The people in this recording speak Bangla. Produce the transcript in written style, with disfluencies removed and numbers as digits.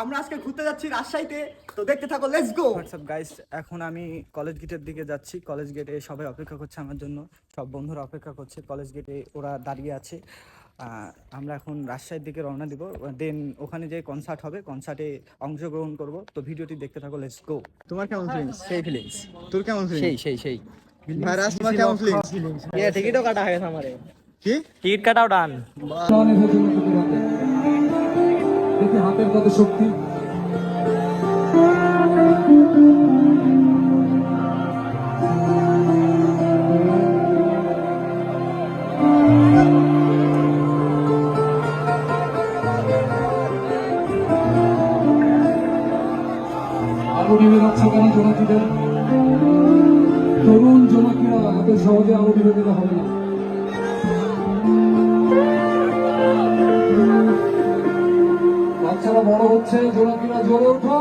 আমরা আজকে ঘুরতে যাচ্ছি রাজশাহীতে, তো দেখতে থাকো, লেটস গো। হোয়াটসঅ্যাপ গাইস, এখন আমি কলেজ গেটের দিকে যাচ্ছি। কলেজ গেটে সবাই অপেক্ষা করছে আমার জন্য, সব বন্ধুরা অপেক্ষা করছে কলেজ গেটে, ওরা দাঁড়িয়ে আছে। আমরা এখন রাজশাহীর দিকে রওনা দিব, দেন ওখানে যে কনসার্ট হবে, কনসার্টে অংশগ্রহণ করব। তো ভিডিওটি দেখতে থাকো, লেটস গো। তোমার কেমন ফিলিংস? সেই ফিলিংস, তোর কেমন সেই ফিলিংস? সেই সেই ভাই রাজ, তোমার কেমন ফিলিংস? টিকিটও কাটা হয়ে গেছে আমারে, কি টিকিট কাটাও ডান। দেখি হাতের কত শক্তি। আলো নিভে যাচ্ছে কেন জোনাকিদের? তরুণ জোনাকিরা এত সহজে আলো নিভে দিতে হবে না। বাচ্চারা বড় হচ্ছে, জোনাকিরা জোরে ওঠো।